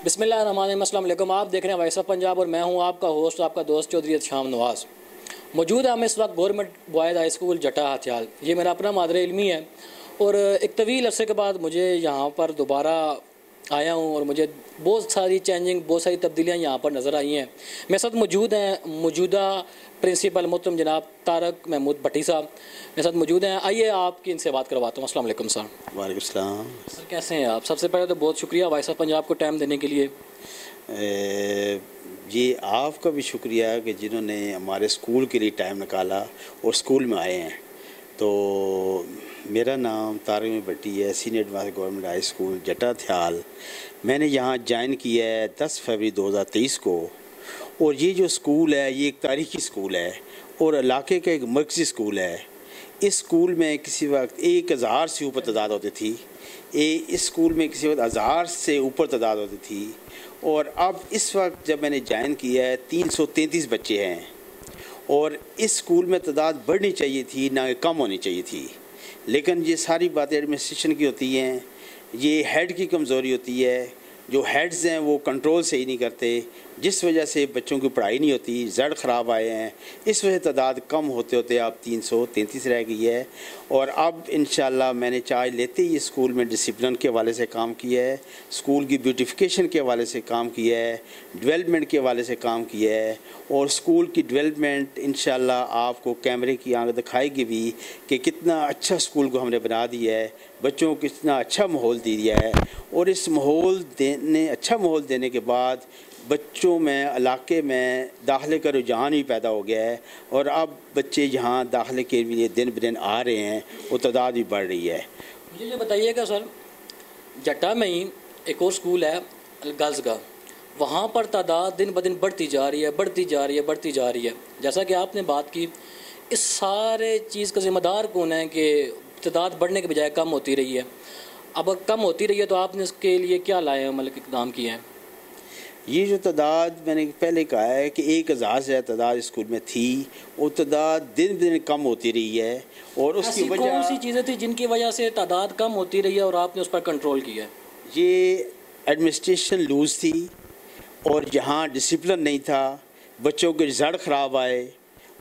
बिस्मिल्लाहिर्रहमानिर्रहीम। अस्सलाम वालेकुम। आप देख रहे हैं वॉइस ऑफ पंजाब और मैं हूं आपका होस्ट, आपका दोस्त चौधरी शाम नवाज़। मौजूद है हम इस वक्त गवर्नमेंट बॉयज़ हाई स्कूल जटा हथियाल। ये मेरा अपना मादर इल्मी है और एक तवील अरसे के बाद मुझे यहाँ पर दोबारा आया हूँ और मुझे बहुत सारी चेंजिंग, बहुत सारी तब्दीलियाँ यहाँ पर नज़र आई हैं। मेरे साथ मौजूद हैं मौजूदा प्रिंसिपल मोहतरम जनाब तारक महमूद भट्टी साहब मेरे साथ मौजूद हैं। आइए आपकी इनसे बात करवाता हूँ। अस्सलाम वालेकुम सर। वालेकुम सलाम। सर कैसे हैं आप? सबसे पहले तो बहुत शुक्रिया वॉइस ऑफ पंजाब को टाइम देने के लिए। ये आपका भी शुक्रिया कि जिन्होंने हमारे स्कूल के लिए टाइम निकाला और स्कूल में आए हैं। तो मेरा नाम तारक भट्टी है, senior advance government high school जटा थ्याल। मैंने यहाँ ज्वाइन किया है 10 फरवरी 2023 को। और ये जो स्कूल है ये एक तारीखी स्कूल है और इलाके का एक मर्कज़ी स्कूल है। इस स्कूल में किसी वक्त 1000 से ऊपर तादाद होती थी। इस स्कूल में किसी वक्त 1000 से ऊपर तादाद होती थी और अब इस वक्त जब मैंने ज्वाइन किया है 333 बच्चे हैं। और इस स्कूल में तादाद बढ़नी चाहिए थी, ना कम होनी चाहिए थी। लेकिन ये सारी बातें एडमिनिस्ट्रेशन की होती हैं, ये हेड की कमज़ोरी होती है। जो हेड्स हैं वो कंट्रोल सही नहीं करते, जिस वजह से बच्चों की पढ़ाई नहीं होती, रिज़ल्ट ख़राब आए हैं। इस वजह तादाद कम होते होते अब 333 रह गई है। और अब इंशाल्लाह मैंने चार्ज लेते ही स्कूल में डिसिप्लिन के हवाले से काम किया है, स्कूल की ब्यूटिफिकेशन के हवाले से काम किया है, डेवलपमेंट के हवाले से काम किया है। और स्कूल की डेवलपमेंट इंशाल्लाह आपको कैमरे की आंख दिखाएगी भी कि कितना अच्छा स्कूल को हमने बना दिया है, बच्चों को कितना अच्छा माहौल दे दिया है। और इस अच्छा माहौल देने के बाद बच्चों में इलाके में दाखिले का रुझान भी पैदा हो गया है और अब बच्चे यहाँ दाखिले के लिए दिन ब दिन आ रहे हैं और तादाद भी बढ़ रही है। मुझे ये बताइएगा सर, जटा में ही एक और स्कूल है गर्ल्स का, वहाँ पर तादाद दिन ब दिन बढ़ती जा रही है, बढ़ती जा रही है, बढ़ती जा रही है। जैसा कि आपने बात की, इस सारे चीज़ का ज़िम्मेदार कौन है कि तादाद बढ़ने के बजाय कम होती रही है? अब कम होती रही है तो आपने इसके लिए क्या लाए, मतलब इक़दाम किए हैं? ये जो तादाद मैंने पहले कहा है कि 1000 से ज़्यादा तादाद स्कूल में थी और तादाद दिन ब दिन कम होती रही है। और उसकी वजह कौन सी चीज़ें थी जिनकी वजह से तादाद कम होती रही है और आपने उस पर कंट्रोल किया? ये एडमिनिस्ट्रेशन लूज़ थी और जहाँ डिसिप्लिन नहीं था, बच्चों के रिज़ल्ट ख़राब आए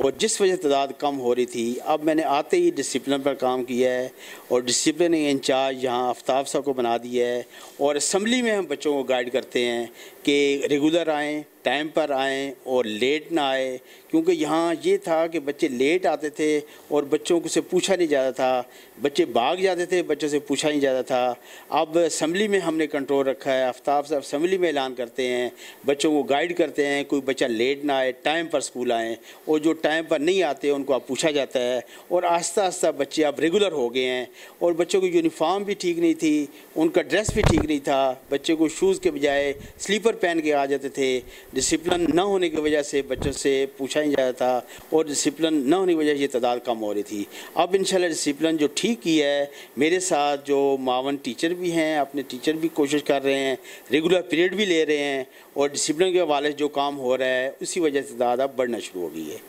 और जिस वजह तादाद कम हो रही थी। अब मैंने आते ही डिसिप्लिन पर काम किया है और डिसिप्लिन इंचार्ज यहाँ आफ्ताब साहब को बना दिया है। और असम्बली में हम बच्चों को गाइड करते हैं कि रेगुलर आएँ, टाइम पर आएँ और लेट ना आए। क्योंकि यहाँ ये था कि बच्चे लेट आते थे और बच्चों को से पूछा नहीं जाता था, बच्चे भाग जाते थे, बच्चों से पूछा नहीं जाता था। अब असम्बली में हमने कंट्रोल रखा है, आफ्ताब साहब असम्बली में ऐलान करते हैं, बच्चों को गाइड करते हैं कोई बच्चा लेट ना आए, टाइम पर स्कूल आएँ। और जो टाइम पर नहीं आते उनको अब पूछा जाता है। और आहिस्ता आहिस्ता बच्चे अब रेगुलर हो गए हैं। और बच्चों की यूनिफॉर्म भी ठीक नहीं थी, उनका ड्रेस भी ठीक नहीं था, बच्चे को शूज़ के बजाय स्लीपर पहन के आ जाते थे। डिसिप्लिन न होने की वजह से बच्चों से पूछा नहीं जाता था और डिसिप्लिन न होने की वजह से ये तादाद कम हो रही थी। अब इंशाल्लाह डिसिप्लिन जो ठीक की है, मेरे साथ जो मावन टीचर भी हैं, अपने टीचर भी कोशिश कर रहे हैं, रेगुलर पीरियड भी ले रहे हैं और डिसिप्लिन के हवाले से जो काम हो रहा है उसी वजह से तादाद अब बढ़ना शुरू हो गई है।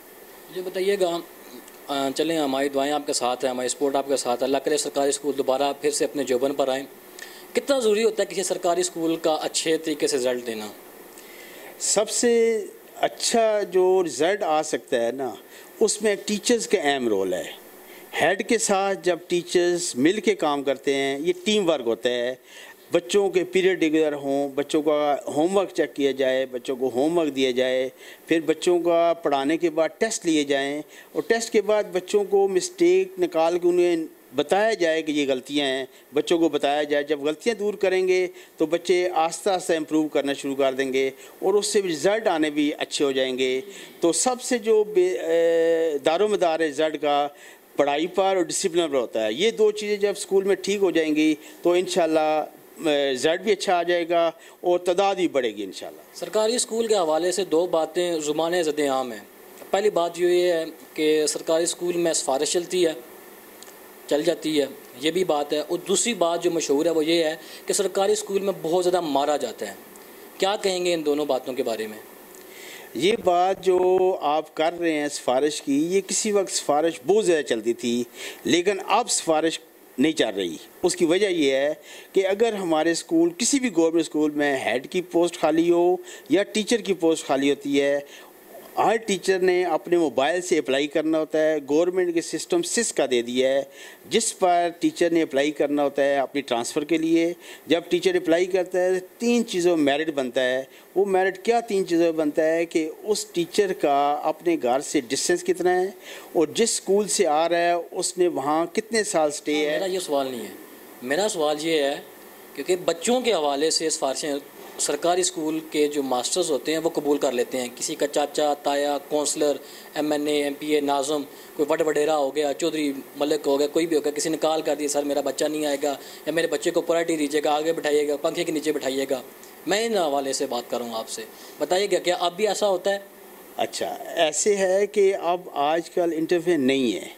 मुझे बताइएगा, चलें हमारी दुआएं आपके साथ हैं, हमारी सपोर्ट आपके साथ है। अल्लाह करे सरकारी स्कूल दोबारा फिर से अपने जोबन पर आएँ। कितना ज़रूरी होता है किसी सरकारी स्कूल का अच्छे तरीके से रिज़ल्ट देना? सबसे अच्छा जो रिज़ल्ट आ सकता है ना, उसमें टीचर्स का अहम रोल है। हेड के साथ जब टीचर्स मिल के काम करते हैं, ये टीम वर्क होता है। बच्चों के पीरियड रेगुलर हों, बच्चों का होमवर्क चेक किया जाए, बच्चों को होमवर्क दिया जाए, फिर बच्चों का पढ़ाने के बाद टेस्ट लिए जाएं और टेस्ट के बाद बच्चों को मिस्टेक निकाल के उन्हें बताया जाए कि ये गलतियां हैं, बच्चों को बताया जाए। जब गलतियां दूर करेंगे तो बच्चे आस्ता आस्ता इम्प्रूव करना शुरू कर देंगे और उससे रिज़ल्ट आने भी अच्छे हो जाएंगे। तो सबसे जो दारोमदार है रिज़ल्ट का, पढ़ाई पर और डिसिप्लिन पर होता है। ये दो चीज़ें जब स्कूल में ठीक हो जाएंगी तो इंशाल्लाह रिज़ल्ट भी अच्छा आ जाएगा और तादाद भी बढ़ेगी इंशाल्लाह। सरकारी स्कूल के हवाले से दो बातें ज़ुबान ज़द आम हैं। पहली बात ये है कि सरकारी स्कूल में सिफारिश चल जाती है, ये भी बात है। और दूसरी बात जो मशहूर है वो ये है कि सरकारी स्कूल में बहुत ज़्यादा मारा जाता है। क्या कहेंगे इन दोनों बातों के बारे में? ये बात जो आप कर रहे हैं सिफारिश की, ये किसी वक्त सिफारिश बहुत ज़्यादा चलती थी, लेकिन अब सिफारिश नहीं चल रही। उसकी वजह यह है कि अगर हमारे स्कूल, किसी भी गवर्नमेंट स्कूल में हेड की पोस्ट खाली हो या टीचर की पोस्ट खाली होती है, हर टीचर ने अपने मोबाइल से अप्लाई करना होता है। गवर्नमेंट के सिस्टम सिस का दे दिया है, जिस पर टीचर ने अप्लाई करना होता है अपनी ट्रांसफ़र के लिए। जब टीचर अप्लाई करता है 3 चीज़ों में मेरिट बनता है। वो मेरिट क्या 3 चीज़ों में बनता है कि उस टीचर का अपने घर से डिस्टेंस कितना है और जिस स्कूल से आ रहा है उसने वहाँ कितने साल स्टे है। मेरा ये सवाल नहीं है, मेरा सवाल ये है क्योंकि बच्चों के हवाले से सिफारिशें सरकारी स्कूल के जो मास्टर्स होते हैं वो कबूल कर लेते हैं। किसी का चाचा, ताया, काउंसलर, MNA, MPA, नाज़म, कोई वडेरा हो गया, चौधरी मलिक हो गया, कोई भी हो गया, किसी ने कॉल कर दिया सर मेरा बच्चा नहीं आएगा या मेरे बच्चे को प्रायोरिटी दीजिएगा, आगे बिठाइएगा, पंखे के नीचे बिठाइएगा। मैं इन हवाले से बात करूँगा आपसे, बताइएगा क्या अब भी ऐसा होता है? अच्छा, ऐसे है कि अब आजकल इंटरफेयर नहीं है,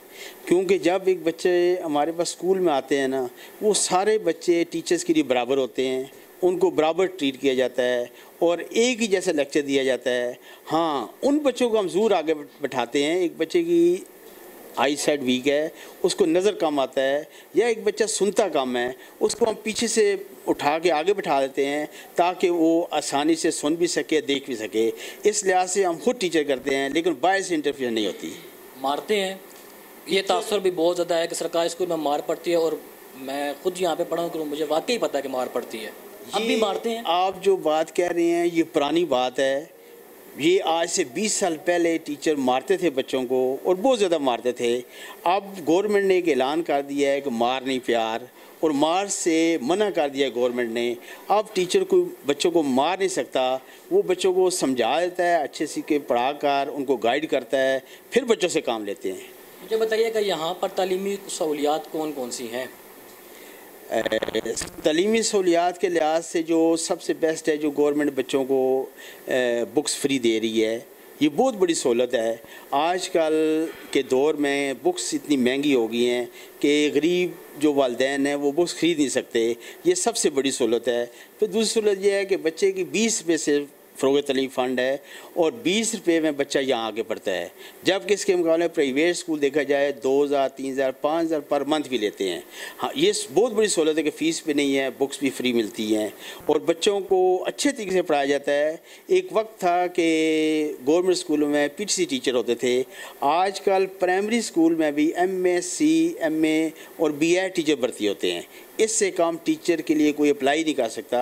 क्योंकि जब एक बच्चे हमारे पास स्कूल में आते हैं ना, वो सारे बच्चे टीचर्स के लिए बराबर होते हैं, उनको बराबर ट्रीट किया जाता है और एक ही जैसा लेक्चर दिया जाता है। हाँ, उन बच्चों को हम ज़रूर आगे बैठाते हैं। एक बच्चे की आई साइड वीक है, उसको नज़र कम आता है, या एक बच्चा सुनता कम है, उसको हम पीछे से उठा के आगे बैठा देते हैं ताकि वो आसानी से सुन भी सके, देख भी सके। इस लिहाज से हम खुद टीचर करते हैं, लेकिन बाहर से इंटरफेयर नहीं होती। मारते हैं, ये तासुर भी बहुत ज़्यादा है कि सरकारी स्कूल में मार पड़ती है, और मैं खुद यहाँ पे पढ़ा हूँ कि मुझे वाकई पता है कि मार पड़ती है। अब भी मारते हैं। आप जो बात कह रहे हैं ये पुरानी बात है। ये आज से 20 साल पहले टीचर मारते थे बच्चों को, और बहुत ज़्यादा मारते थे। अब गवर्नमेंट ने एक ऐलान कर दिया है कि मार नहीं प्यार, और मार से मना कर दिया गवर्नमेंट ने। अब टीचर को बच्चों को मार नहीं सकता, वो बच्चों को समझा देता है, अच्छे से के पढ़ा कर उनको गाइड करता है, फिर बच्चों से काम लेते हैं। मुझे बताइएगा यहाँ पर तालीमी सहूलियात कौन कौन सी हैं? तलीमी सहूलियात के लिहाज से जो सबसे बेस्ट है, जो गवर्नमेंट बच्चों को बुक्स फ्री दे रही है, ये बहुत बड़ी सहूलत है। आजकल के दौर में बुक्स इतनी महंगी हो गई हैं कि गरीब जो वालिदैन हैं वो बुक्स ख़रीद नहीं सकते। ये सबसे बड़ी सहूलत है। फिर दूसरी सहूलत ये है कि बच्चे की 20 रुपये से फ़रोग़ तलीम फ़ंड है, और 20 रुपये में बच्चा यहाँ आगे पढ़ता है। जबकि इसके मुकाबले प्राइवेट स्कूल देखा जाए 2000, 3000, 5000 पर मंथ भी लेते हैं। हाँ, ये बहुत बड़ी सहूलत है कि फ़ीस भी नहीं है, बुक्स भी फ्री मिलती हैं और बच्चों को अच्छे तरीके से पढ़ाया जाता है। एक वक्त था कि गवर्नमेंट स्कूलों में PTC टीचर होते थे। आजकल प्राइमरी स्कूल में भी MSc, MA और BEd टीचर भर्ती होते हैं। इससे कम टीचर के लिए कोई अप्लाई नहीं कर सकता।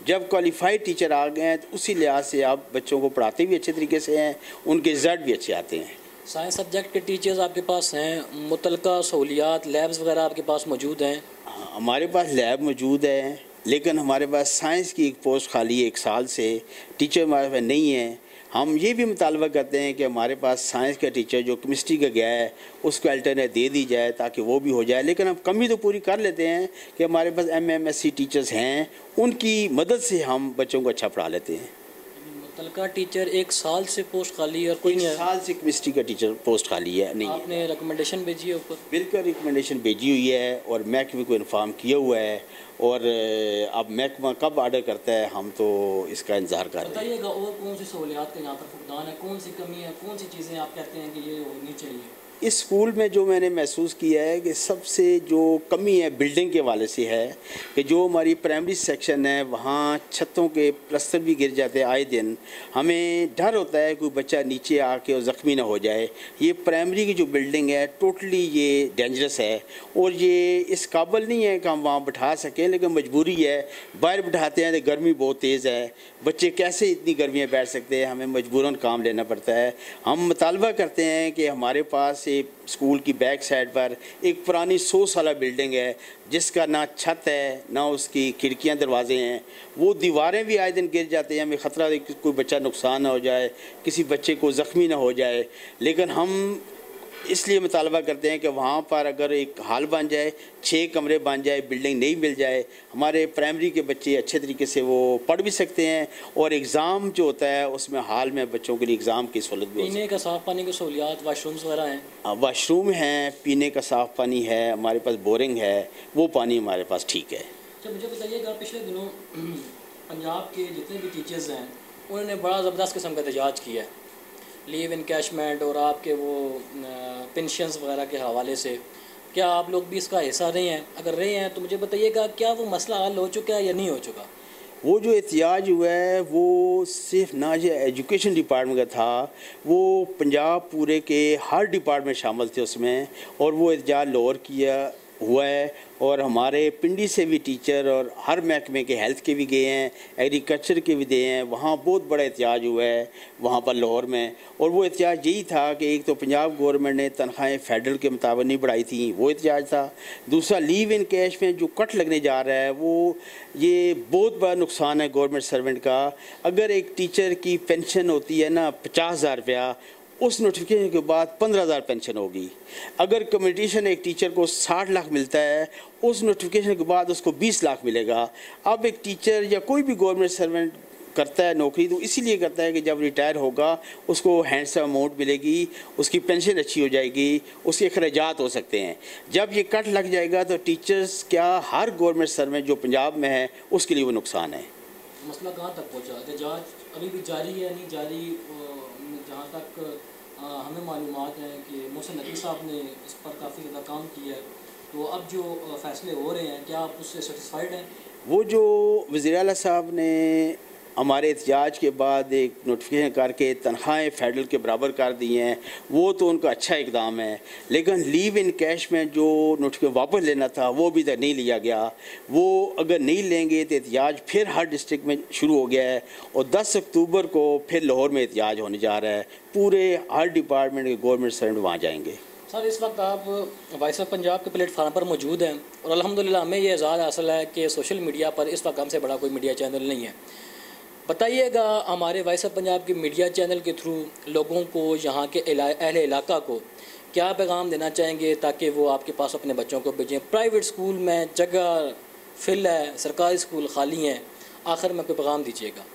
जब क्वालिफाइड टीचर आ गए हैं तो उसी लिहाज से आप बच्चों को पढ़ाते भी अच्छे तरीके से हैं, उनके रिजल्ट भी अच्छे आते हैं। साइंस सब्जेक्ट के टीचर्स आपके पास हैं, मुतलका सहूलियात, लैब्स वगैरह आपके पास मौजूद हैं? हाँ, हमारे पास लैब मौजूद है, लेकिन हमारे पास साइंस की एक पोस्ट खाली है। 1 साल से टीचर हमारे पास नहीं है। हम ये भी मुतालबा करते हैं कि हमारे पास साइंस का टीचर जो केमिस्ट्री का गया है उसको अल्टरनेट दे दी जाए ताकि वो भी हो जाए। लेकिन हम कमी तो पूरी कर लेते हैं कि हमारे पास MSc टीचर्स हैं, उनकी मदद से हम बच्चों को अच्छा पढ़ा लेते हैं। मुतलका टीचर 1 साल से पोस्ट खाली है और कोई नहीं है? 1 साल से केमिस्ट्री का टीचर पोस्ट खाली है, नहीं है। आपने रिकमेंडेशन भेजी है ऊपर? बिल्कुल रिकमेंडेशन भेजी हुई है और महकमे को इन्फॉर्म किया हुआ है, और अब महकमा कब ऑर्डर करता है हम तो इसका इंतज़ार कर रहे हैं। बताइएगा और कौन सी सहूलियात का यहाँ पर फुकदान है, कौन सी कमी है, कौन सी चीज़ें आप कहते हैं कि ये होनी चाहिए? इस स्कूल में जो मैंने महसूस किया है कि सबसे जो कमी है बिल्डिंग के वाले से है कि जो हमारी प्राइमरी सेक्शन है वहाँ छतों के प्लस्तर भी गिर जाते हैं आए दिन। हमें डर होता है कोई बच्चा नीचे आके और ज़ख्मी ना हो जाए। ये प्राइमरी की जो बिल्डिंग है टोटली ये डेंजरस है और ये इस काबिल नहीं है कि हम वहाँ बैठा सकें, लेकिन मजबूरी है। बाहर बैठाते हैं तो गर्मी बहुत तेज़ है, बच्चे कैसे इतनी गर्मी में बैठ सकते हैं, हमें मजबूरन काम लेना पड़ता है। हम मुतालबा करते हैं कि हमारे पास स्कूल की बैक साइड पर एक पुरानी 100 साल बिल्डिंग है जिसका ना छत है ना उसकी खिड़कियां दरवाजे हैं। वो दीवारें भी आए दिन गिर जाते हैं, हमें ख़तरा है कि कोई बच्चा नुकसान ना हो जाए, किसी बच्चे को ज़ख्मी ना हो जाए। लेकिन हम इसलिए मुतालबा करते हैं कि वहाँ पर अगर एक हॉल बन जाए, 6 कमरे बन जाए, बिल्डिंग नहीं मिल जाए, हमारे प्राइमरी के बच्चे अच्छे तरीके से वो पढ़ भी सकते हैं और एग्ज़ाम जो होता है उसमें हॉल में बच्चों के लिए एग्ज़ाम की सहूलत भी। पीने का साफ़ पानी की सहूलियात, वाशरूम्स वगैरह हैं? वाशरूम हैं, पीने का साफ़ पानी है, हमारे पास बोरिंग है, वो पानी हमारे पास ठीक है। अच्छा, मुझे बताइएगा पिछले दिनों पंजाब के जितने भी टीचर्स हैं उन्होंने बड़ा ज़बरदस्त किस्म का एहतजाज किया है लीव इनकैशमेंट और आपके वो पेंशन्स वगैरह के हवाले से। क्या आप लोग भी इसका हिस्सा रहे हैं? अगर रहे हैं तो मुझे बताइएगा, क्या वो मसला हल हो चुका है या नहीं हो चुका? वो जो एहतियाज हुआ है वो सिर्फ ना जो एजुकेशन डिपार्टमेंट का था, वो पंजाब पूरे के हर डिपार्टमेंट शामिल थे उसमें, और वो एहतियाज लाहौर किया हुआ है। और हमारे पिंडी से भी टीचर और हर महकमे के, हेल्थ के भी गए हैं, एग्रीकल्चर के भी गए हैं, वहाँ बहुत बड़ा एहतियाज हुआ है वहाँ पर लाहौर में। और वो एहतियाज यही था कि एक तो पंजाब गवर्नमेंट ने तनख्वाहें फेडरल के मुताबिक नहीं बढ़ाई थी, वो एहतियाज था। दूसरा, लीव इन कैश में जो कट लगने जा रहा है वो ये बहुत बड़ा नुकसान है गवर्नमेंट सर्वेंट का। अगर एक टीचर की पेंशन होती है ना 50,000 रुपया, उस नोटिफिकेशन के बाद 15,000 पेंशन होगी। अगर कम्युनिटेशन एक टीचर को 60 लाख मिलता है, उस नोटिफिकेशन के बाद उसको 20 लाख मिलेगा। अब एक टीचर या कोई भी गवर्नमेंट सर्वेंट करता है नौकरी तो इसीलिए करता है कि जब रिटायर होगा उसको हैंडसम अमाउंट मिलेगी, उसकी पेंशन अच्छी हो जाएगी, उसके अखराजात हो सकते हैं। जब ये कट लग जाएगा तो टीचर्स क्या, हर गवर्नमेंट सर्वेंट जो पंजाब में है उसके लिए वो नुकसान है। मसला कहाँ तक पहुँचा? एहतजाज अभी भी जारी है, नहीं जारी? जहाँ तक हमें मालूमात है कि मोहसिन नकवी साहब ने इस पर काफ़ी ज़्यादा काम किया है, तो अब जो फ़ैसले हो रहे हैं क्या आप उससे सेटिस्फाइड हैं? वो जो वज़ीर आला साहब ने हमारे एहतजाज के बाद एक नोटिफिकेशन करके तनख्वाहें फेडरल के बराबर कर दी हैं, वो तो उनका अच्छा इकदाम है। लेकिन लीव इन कैश में जो नोटिफिकेशन वापस लेना था वो भी तक नहीं लिया गया। वो अगर नहीं लेंगे तो एहतजाज फिर हर डिस्ट्रिक्ट में शुरू हो गया है, और 10 अक्टूबर को फिर लाहौर में एहतजाज होने जा रहा है। पूरे हर डिपार्टमेंट के गवर्नमेंट सर्वेंट वहाँ जाएंगे। सर, इस वक्त आप वॉइस ऑफ पंजाब के प्लेटफार्म पर मौजूद हैं, और अल्हम्दुलिल्लाह हमें ये एजाज़ हासिल है कि सोशल मीडिया पर इस वक्त हमसे बड़ा कोई मीडिया चैनल नहीं है। बताइएगा, हमारे वॉइस ऑफ पंजाब के मीडिया चैनल के थ्रू लोगों को, यहाँ के अहले इलाका को क्या पैगाम देना चाहेंगे ताकि वो आपके पास अपने बच्चों को भेजें? प्राइवेट स्कूल में जगह फिल है, सरकारी स्कूल खाली हैं, आखिर में कोई पैगाम दीजिएगा।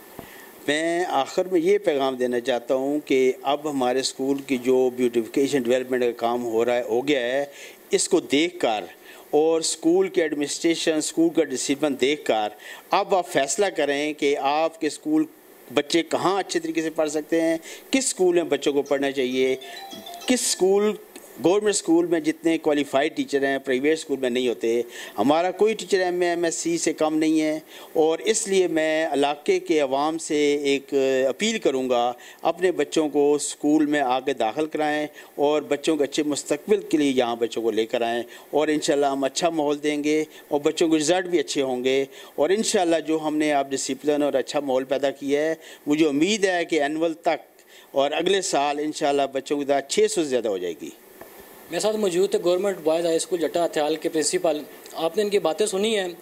मैं आखिर में ये पैगाम देना चाहता हूँ कि अब हमारे स्कूल की जो ब्यूटिफिकेशन डेवलपमेंट का काम हो गया है, इसको देखकर और स्कूल के एडमिनिस्ट्रेशन, स्कूल का डिसिप्लिन देखकर अब आप फैसला करें कि आपके स्कूल बच्चे कहाँ अच्छे तरीके से पढ़ सकते हैं, किस स्कूल में बच्चों को पढ़ना चाहिए, किस स्कूल, गवर्नमेंट स्कूल में जितने क्वालिफाइड टीचर हैं प्राइवेट स्कूल में नहीं होते। हमारा कोई टीचर MSc से कम नहीं है, और इसलिए मैं इलाके के अवाम से एक अपील करूंगा, अपने बच्चों को स्कूल में आके दाखिल कराएं और बच्चों के अच्छे मुस्तकबिल के लिए यहाँ बच्चों को लेकर आएँ, और इंशाल्लाह हम अच्छा माहौल देंगे और बच्चों के रिज़ल्ट भी अच्छे होंगे। और इंशाल्लाह जो हमने आप डिसिप्लिन और अच्छा माहौल पैदा किया है, मुझे उम्मीद है कि एनुअल तक और अगले साल इंशाल्लाह बच्चों की तादाद 600 से ज़्यादा हो जाएगी। मेरे साथ मौजूद थे गवर्नमेंट बॉयज़ हाई स्कूल जटा हथियाल के प्रिंसिपल। आपने इनकी बातें सुनी हैं,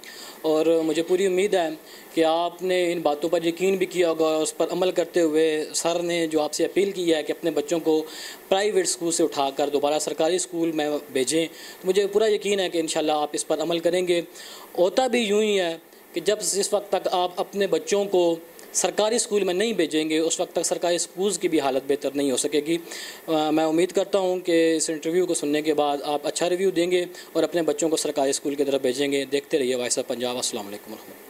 और मुझे पूरी उम्मीद है कि आपने इन बातों पर यकीन भी किया होगा, उस पर अमल करते हुए सर ने जो आपसे अपील की है कि अपने बच्चों को प्राइवेट स्कूल से उठाकर दोबारा सरकारी स्कूल में भेजें, तो मुझे पूरा यकीन है कि इंशाल्लाह आप इस पर अमल करेंगे। होता भी यूँ ही है कि जब जिस वक्त तक आप अपने बच्चों को सरकारी स्कूल में नहीं भेजेंगे, उस वक्त तक सरकारी स्कूल्स की भी हालत बेहतर नहीं हो सकेगी। मैं उम्मीद करता हूं कि इस इंटरव्यू को सुनने के बाद आप अच्छा रिव्यू देंगे और अपने बच्चों को सरकारी स्कूल की तरफ भेजेंगे। देखते रहिए वॉइस ऑफ पंजाब। अस्सलाम वालेकुम।